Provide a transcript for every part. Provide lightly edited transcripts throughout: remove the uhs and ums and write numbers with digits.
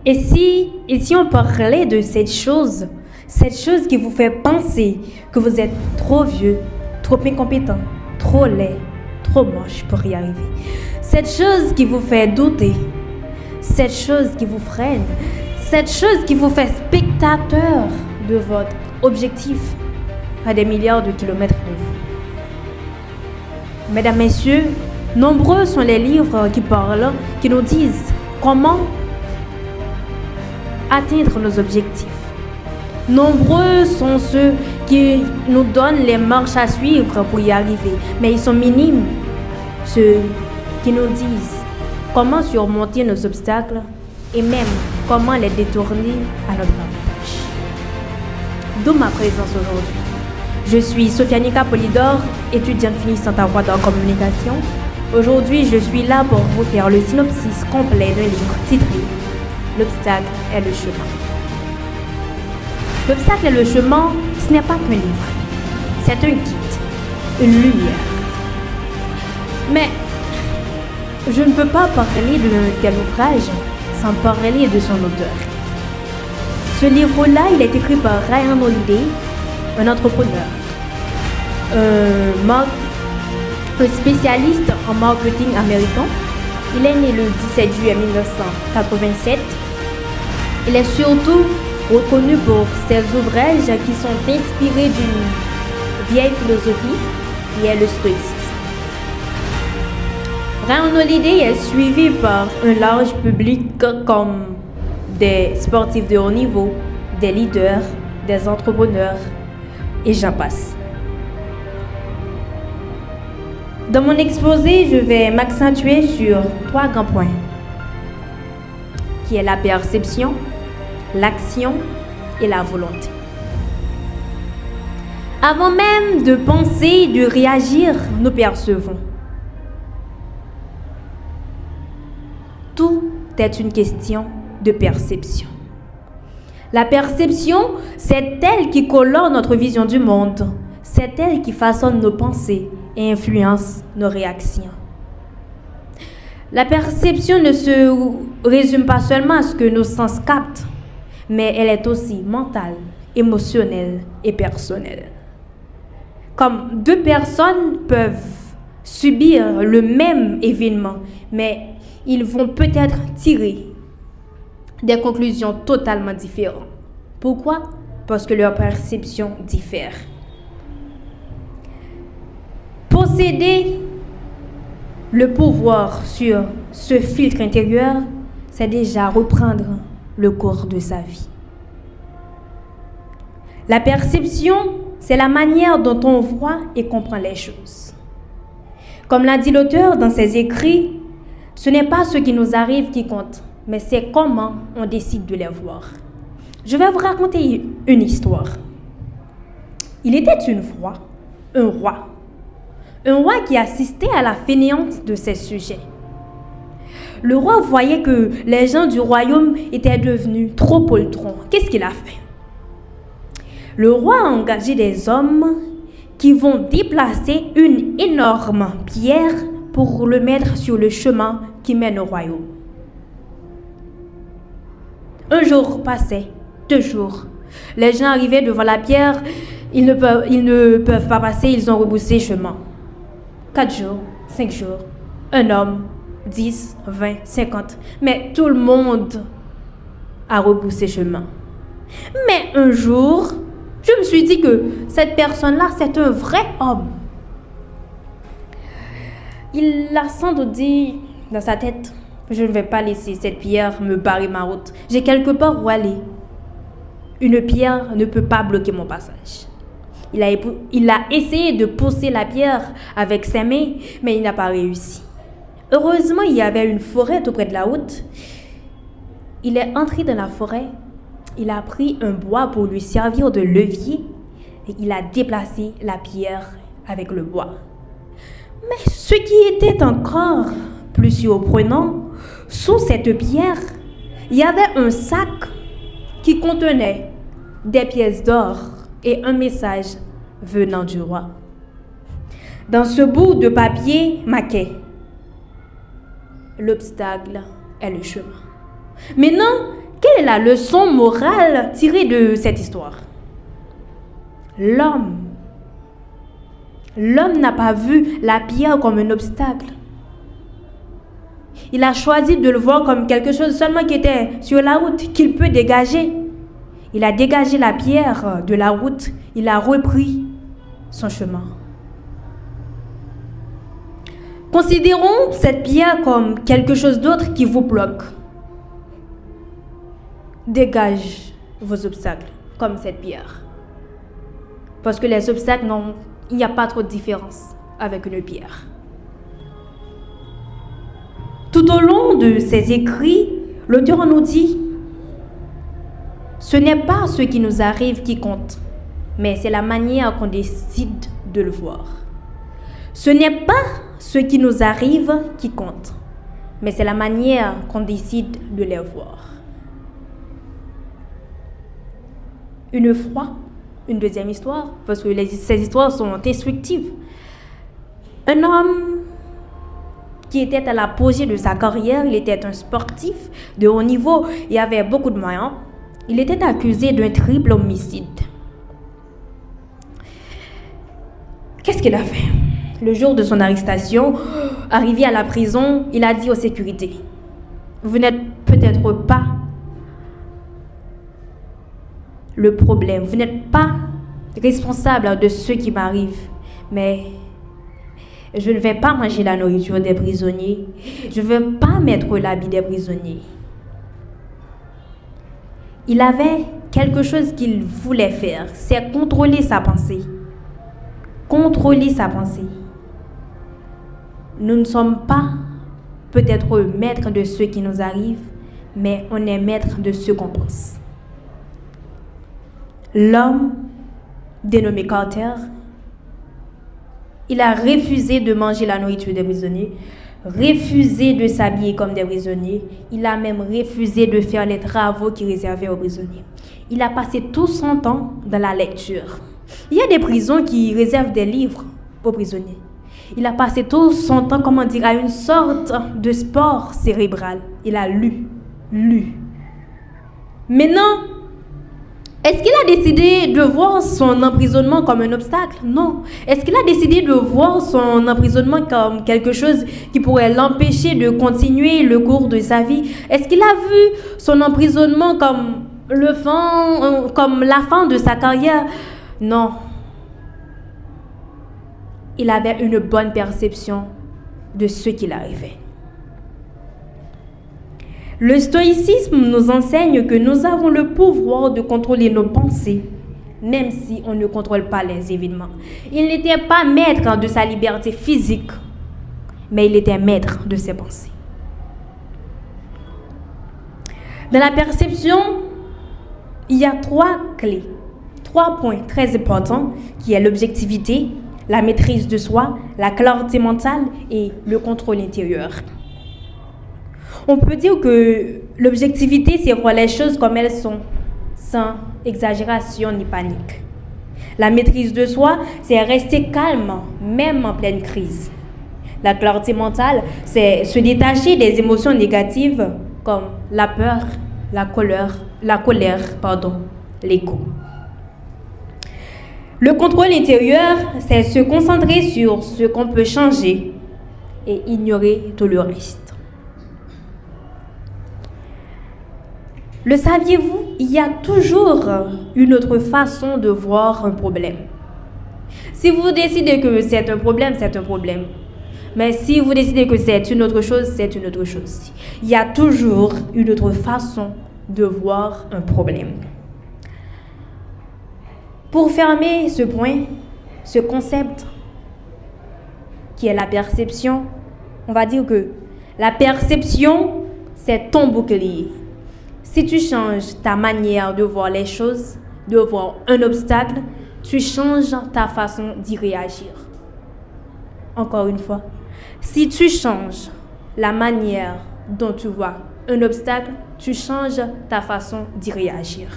Et si on parlait de cette chose qui vous fait penser que vous êtes trop vieux, trop incompétent, trop laid, trop moche pour y arriver. Cette chose qui vous fait douter, cette chose qui vous freine, cette chose qui vous fait spectateur de votre objectif à des milliards de kilomètres de vous. Mesdames, Messieurs, nombreux sont les livres qui parlent, qui nous disent comment atteindre nos objectifs. Nombreux sont ceux qui nous donnent les marches à suivre pour y arriver, mais ils sont minimes, ceux qui nous disent comment surmonter nos obstacles et même comment les détourner à notre avantage. D'où ma présence aujourd'hui. Je suis Sofianika Polydor, étudiante finissante en voie de communication. Aujourd'hui, je suis là pour vous faire le synopsis complet d'un livre titré « L'obstacle est le chemin ». L'obstacle est le chemin, ce n'est pas qu'un livre, c'est un guide, une lumière. Mais je ne peux pas parler de tel ouvrage sans parler de son auteur. Ce livre-là, il est écrit par Ryan Holiday, un entrepreneur, un spécialiste en marketing américain. Il est né le 17 juillet 1987. Il est surtout reconnu pour ses ouvrages qui sont inspirés d'une vieille philosophie qui est le stoïcisme. Ryan Holiday est suivi par un large public comme des sportifs de haut niveau, des leaders, des entrepreneurs et j'en passe. Dans mon exposé, je vais m'accentuer sur 3 grands points, qui est la perception, l'action et la volonté. Avant même de penser, de réagir, nous percevons. Tout est une question de perception. La perception, c'est elle qui colore notre vision du monde. C'est elle qui façonne nos pensées et influence nos réactions. La perception ne se résume pas seulement à ce que nos sens captent, mais elle est aussi mentale, émotionnelle et personnelle. Comme 2 personnes peuvent subir le même événement, mais ils vont peut-être tirer des conclusions totalement différentes. Pourquoi? Parce que leur perception diffère. Posséder le pouvoir sur ce filtre intérieur, c'est déjà reprendre le cours de sa vie. La perception, c'est la manière dont on voit et comprend les choses. Comme l'a dit l'auteur dans ses écrits, ce n'est pas ce qui nous arrive qui compte, mais c'est comment on décide de les voir. Je vais vous raconter une histoire. Il était une fois un roi qui assistait à la fainéante de ses sujets. Le roi voyait que les gens du royaume étaient devenus trop poltrons. Qu'est-ce qu'il a fait? Le roi a engagé des hommes qui vont déplacer une énorme pierre pour le mettre sur le chemin qui mène au royaume. Un jour passait, 2 jours. Les gens arrivaient devant la pierre, ils ne peuvent pas passer, ils ont rebroussé chemin. 4 jours, 5 jours, un homme, 10, 20, 50. Mais tout le monde a rebroussé chemin. Mais un jour, je me suis dit que cette personne-là, c'est un vrai homme. Il a sans doute dit dans sa tête, je ne vais pas laisser cette pierre me barrer ma route. J'ai quelque part où aller. Une pierre ne peut pas bloquer mon passage. Il a essayé de pousser la pierre avec ses mains, mais il n'a pas réussi. Heureusement, il y avait une forêt tout près de la route. Il est entré dans la forêt. Il a pris un bois pour lui servir de levier et il a déplacé la pierre avec le bois. Mais ce qui était encore plus surprenant, sous cette pierre, il y avait un sac qui contenait des pièces d'or et un message venant du roi. Dans ce bout de papier marqué « L'obstacle est le chemin ». Maintenant, quelle est la leçon morale tirée de cette histoire? L'homme n'a pas vu la pierre comme un obstacle. Il a choisi de le voir comme quelque chose seulement qui était sur la route, qu'il peut dégager. Il a dégagé la pierre de la route, il a repris son chemin. Considérons cette pierre comme quelque chose d'autre qui vous bloque. Dégage vos obstacles comme cette pierre. Parce que les obstacles, il n'y a pas trop de différence avec une pierre. Tout au long de ses écrits, l'auteur nous dit « Ce n'est pas ce qui nous arrive qui compte, mais c'est la manière qu'on décide de le voir. Ce n'est pas ce qui nous arrive qui compte, mais c'est la manière qu'on décide de les voir. » Une deuxième histoire, parce que ces histoires sont instructives. Un homme qui était à l'apogée de sa carrière, il était un sportif de haut niveau, il avait beaucoup de moyens. Il était accusé d'un triple homicide. Qu'est-ce qu'il a fait? Le jour de son arrestation, arrivé à la prison, il a dit aux sécurités, « Vous n'êtes peut-être pas le problème, vous n'êtes pas responsable de ce qui m'arrive, mais je ne vais pas manger la nourriture des prisonniers, je ne vais pas mettre l'habit des prisonniers. » Il avait quelque chose qu'il voulait faire, c'est contrôler sa pensée. Contrôler sa pensée. Nous ne sommes pas peut-être maîtres de ce qui nous arrive, mais on est maître de ce qu'on pense. L'homme dénommé Carter, il a refusé de manger la nourriture des prisonniers, refusé de s'habiller comme des prisonniers, il a même refusé de faire les travaux qui réservaient aux prisonniers. Il a passé tout son temps dans la lecture. Il y a des prisons qui réservent des livres aux prisonniers. Il a passé tout son temps, à une sorte de sport cérébral. Il a lu. Maintenant, est-ce qu'il a décidé de voir son emprisonnement comme un obstacle? Non. Est-ce qu'il a décidé de voir son emprisonnement comme quelque chose qui pourrait l'empêcher de continuer le cours de sa vie? Est-ce qu'il a vu son emprisonnement comme la fin de sa carrière? Non. Il avait une bonne perception de ce qu'il arrivait. Le stoïcisme nous enseigne que nous avons le pouvoir de contrôler nos pensées, même si on ne contrôle pas les événements. Il n'était pas maître de sa liberté physique, mais il était maître de ses pensées. Dans la perception, il y a 3 clés, 3 points très importants, qui est l'objectivité, la maîtrise de soi, la clarté mentale et le contrôle intérieur. On peut dire que l'objectivité, c'est voir les choses comme elles sont, sans exagération ni panique. La maîtrise de soi, c'est rester calme, même en pleine crise. La clarté mentale, c'est se détacher des émotions négatives comme la peur, la colère, l'ego. Le contrôle intérieur, c'est se concentrer sur ce qu'on peut changer et ignorer tout le reste. Le saviez-vous, il y a toujours une autre façon de voir un problème. Si vous décidez que c'est un problème, c'est un problème. Mais si vous décidez que c'est une autre chose, c'est une autre chose. Il y a toujours une autre façon de voir un problème. Pour fermer ce point, ce concept qui est la perception, on va dire que la perception, c'est ton bouclier. Si tu changes ta manière de voir les choses, de voir un obstacle, tu changes ta façon d'y réagir. Encore une fois, si tu changes la manière dont tu vois un obstacle, tu changes ta façon d'y réagir.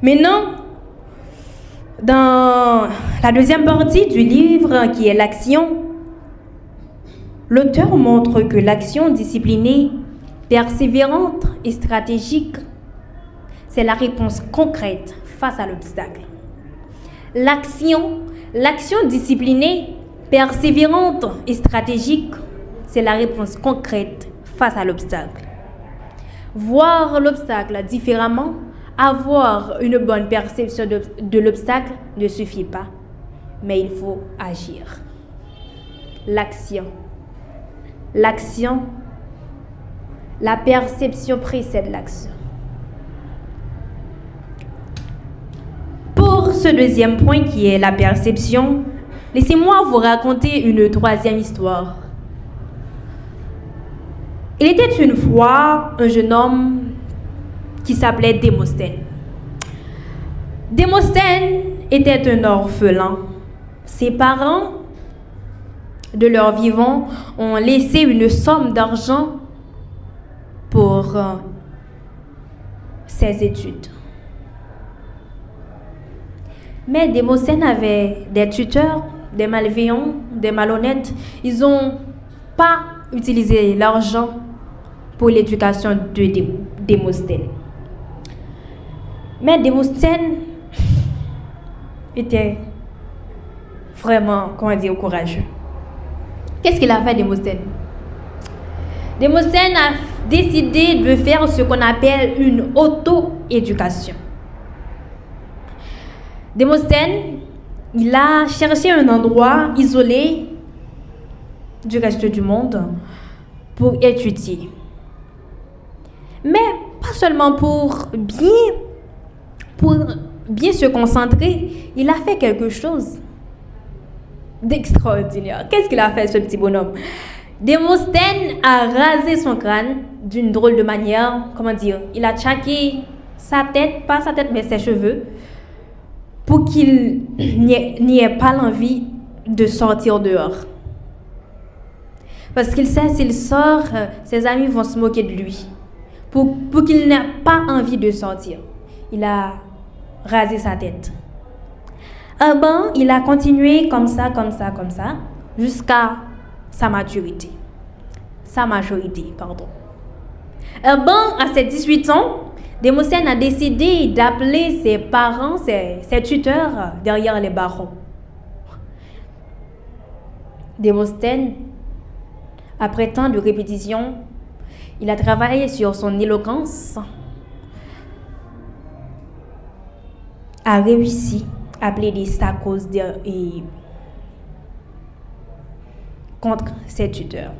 Maintenant, dans la deuxième partie du livre, qui est l'action, l'auteur montre que l'action disciplinée Persévérante et stratégique, c'est la réponse concrète face à l'obstacle. L'action disciplinée, persévérante et stratégique, c'est la réponse concrète face à l'obstacle. Voir l'obstacle différemment, avoir une bonne perception de l'obstacle ne suffit pas, mais il faut agir. L'action, la perception précède l'action. Pour ce deuxième point qui est la perception, laissez-moi vous raconter une troisième histoire. Il était une fois un jeune homme qui s'appelait Démosthène. Démosthène était un orphelin. Ses parents, de leur vivant, ont laissé une somme d'argent pour ses études. Mais Démosthène avait des tuteurs, des malveillants, des malhonnêtes. Ils n'ont pas utilisé l'argent pour l'éducation de Démosthène. Mais Démosthène était vraiment, courageux. Qu'est-ce qu'il a fait, Démosthène? Démosthène a décidé de faire ce qu'on appelle une auto-éducation. Démosthène, il a cherché un endroit isolé du reste du monde pour étudier. Mais pas seulement pour bien se concentrer, il a fait quelque chose d'extraordinaire. Qu'est-ce qu'il a fait, ce petit bonhomme? Démosthène a rasé son crâne d'une drôle de manière. Il a tchaqué sa tête, pas sa tête, mais ses cheveux, pour qu'il n'y ait pas l'envie de sortir dehors. Parce qu'il sait, s'il sort, ses amis vont se moquer de lui. Pour qu'il n'ait pas envie de sortir, il a rasé sa tête. Il a continué comme ça, jusqu'à sa majorité. À ses 18 ans, Démosthène a décidé d'appeler ses parents, ses tuteurs, derrière les barreaux. Démosthène, après tant de répétitions, il a travaillé sur son éloquence, a réussi à plaider sa cause contre ses tuteurs.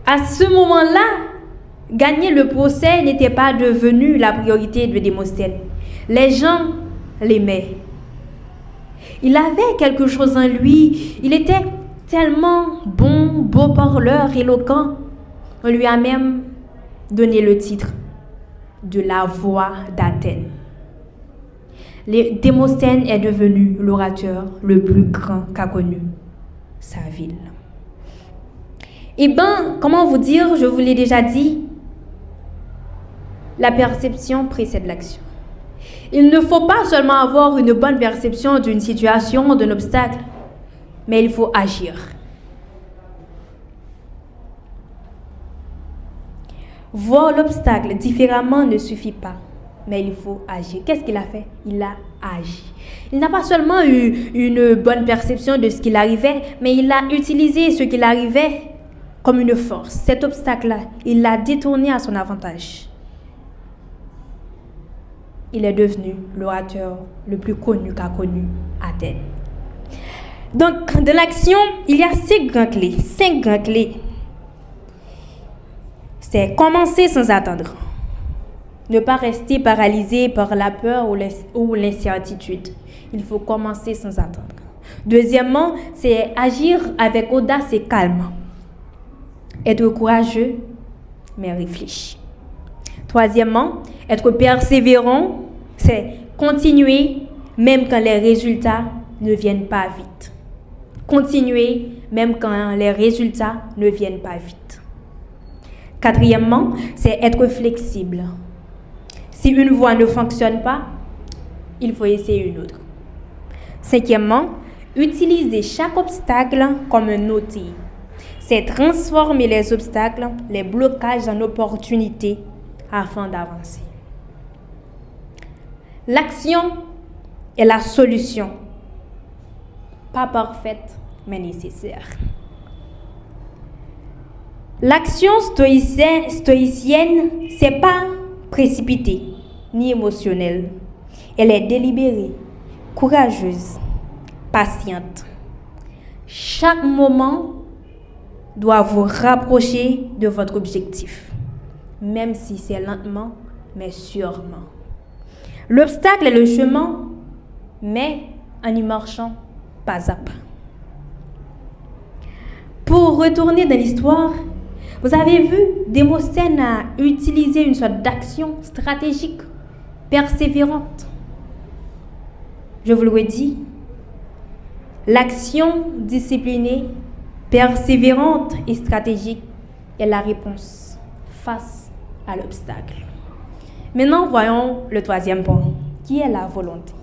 À ce moment-là, gagner le procès n'était pas devenu la priorité de Démosthène. Les gens l'aimaient. Il avait quelque chose en lui. Il était tellement bon, beau parleur, éloquent. On lui a même donné le titre de la voix d'Athènes. Démosthène est devenu l'orateur le plus grand qu'a connu sa ville. Comment vous dire, je vous l'ai déjà dit, la perception précède l'action. Il ne faut pas seulement avoir une bonne perception d'une situation, d'un obstacle, mais il faut agir. Voir l'obstacle différemment ne suffit pas, mais il faut agir. Qu'est-ce qu'il a fait? Il a agi. Il n'a pas seulement eu une bonne perception de ce qu'il arrivait, mais il a utilisé ce qu'il arrivait comme une force. Cet obstacle-là, il l'a détourné à son avantage. Il est devenu l'orateur le plus connu qu'a connu Athènes. Donc, dans l'action, il y a 5 grandes clés. C'est commencer sans attendre. Ne pas rester paralysé par la peur ou l'incertitude. Il faut commencer sans attendre. Deuxièmement, c'est agir avec audace et calme. Être courageux, mais réfléchi. Troisièmement, être persévérant, c'est continuer même quand les résultats ne viennent pas vite. Continuer même quand les résultats ne viennent pas vite. Quatrièmement, c'est être flexible. Si une voie ne fonctionne pas, il faut essayer une autre. Cinquièmement, utiliser chaque obstacle comme un outil. c'est transformer les obstacles, les blocages en opportunités afin d'avancer. L'action est la solution, pas parfaite, mais nécessaire. L'action stoïcienne, c'est pas précipitée ni émotionnelle. Elle est délibérée, courageuse, patiente. Chaque moment doit vous rapprocher de votre objectif, même si c'est lentement, mais sûrement. L'obstacle est le chemin, mais en y marchant pas à pas. Pour retourner dans l'histoire, vous avez vu, Démosthène a utilisé une sorte d'action stratégique, persévérante. Je vous le redis, l'action disciplinée, persévérante et stratégique est la réponse face à l'obstacle. Maintenant, voyons le troisième point, qui est la volonté.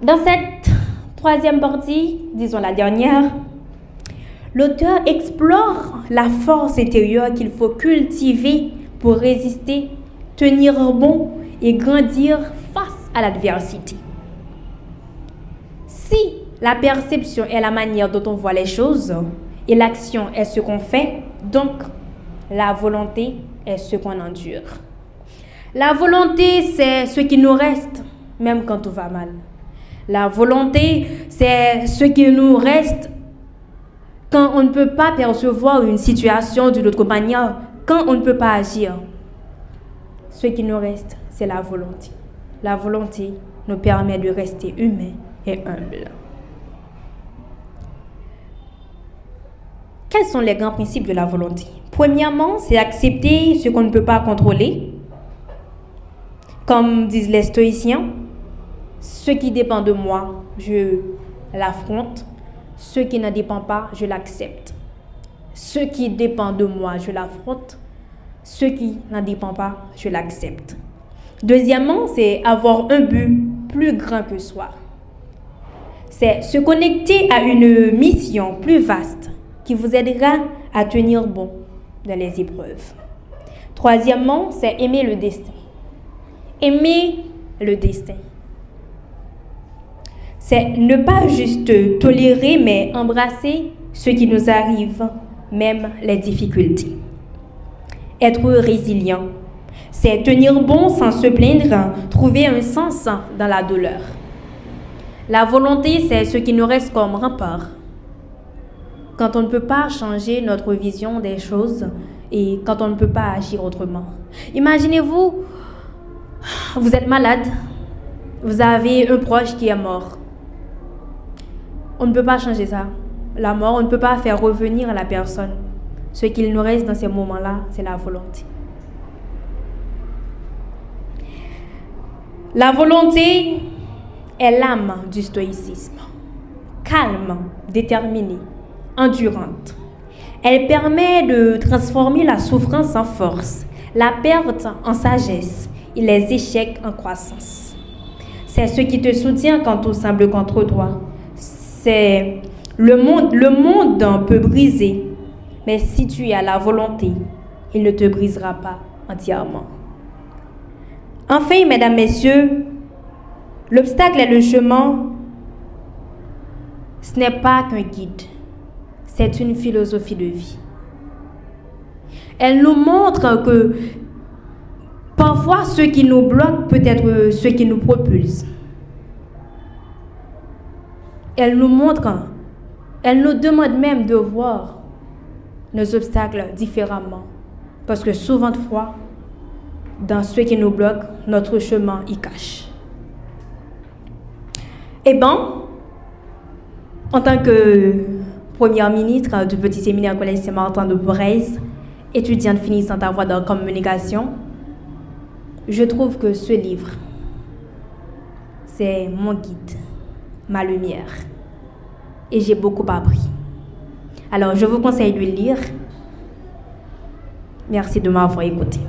Dans cette troisième partie, disons la dernière, l'auteur explore la force intérieure qu'il faut cultiver pour résister, tenir bon et grandir face à l'adversité. Si la perception est la manière dont on voit les choses et l'action est ce qu'on fait, donc la volonté est ce qu'on endure. La volonté, c'est ce qui nous reste, même quand tout va mal. La volonté, c'est ce qui nous reste quand on ne peut pas percevoir une situation d'une autre manière, quand on ne peut pas agir. Ce qui nous reste, c'est la volonté. La volonté nous permet de rester humains et humbles. Quels sont les grands principes de la volonté? Premièrement, c'est accepter ce qu'on ne peut pas contrôler. Comme disent les stoïciens, ce qui dépend de moi, je l'affronte. Ce qui ne dépend pas, je l'accepte. Ce qui dépend de moi, je l'affronte. Ce qui n'en dépend pas, je l'accepte. Deuxièmement, c'est avoir un but plus grand que soi. C'est se connecter à une mission plus vaste qui vous aidera à tenir bon dans les épreuves. Troisièmement, c'est aimer le destin. Aimer le destin. C'est ne pas juste tolérer, mais embrasser ce qui nous arrive, même les difficultés. Être résilient, c'est tenir bon sans se plaindre, trouver un sens dans la douleur. La volonté, c'est ce qui nous reste comme rempart. Quand on ne peut pas changer notre vision des choses et quand on ne peut pas agir autrement. Imaginez-vous, vous êtes malade, vous avez un proche qui est mort. On ne peut pas changer ça. La mort, on ne peut pas faire revenir la personne. Ce qu'il nous reste dans ces moments-là, c'est la volonté. La volonté est l'âme du stoïcisme. Calme, déterminée, endurante. Elle permet de transformer la souffrance en force, la perte en sagesse et les échecs en croissance. C'est ce qui te soutient quand tout semble contre toi. C'est le monde peut briser, mais si tu as la volonté, il ne te brisera pas entièrement. Enfin, mesdames, messieurs, l'obstacle et le chemin, ce n'est pas qu'un guide, c'est une philosophie de vie. Elle nous montre que parfois ce qui nous bloque peut être ce qui nous propulse. Elle nous montre, elle nous demande même de voir nos obstacles différemment. Parce que souvent de fois, dans ce qui nous bloque, notre chemin y cache. Eh bien, en tant que première ministre du petit séminaire collège Saint-Martin de Borez, étudiante finissant à voie de communication, je trouve que ce livre, c'est mon guide, ma lumière. Et j'ai beaucoup appris. Alors, je vous conseille de le lire. Merci de m'avoir écouté.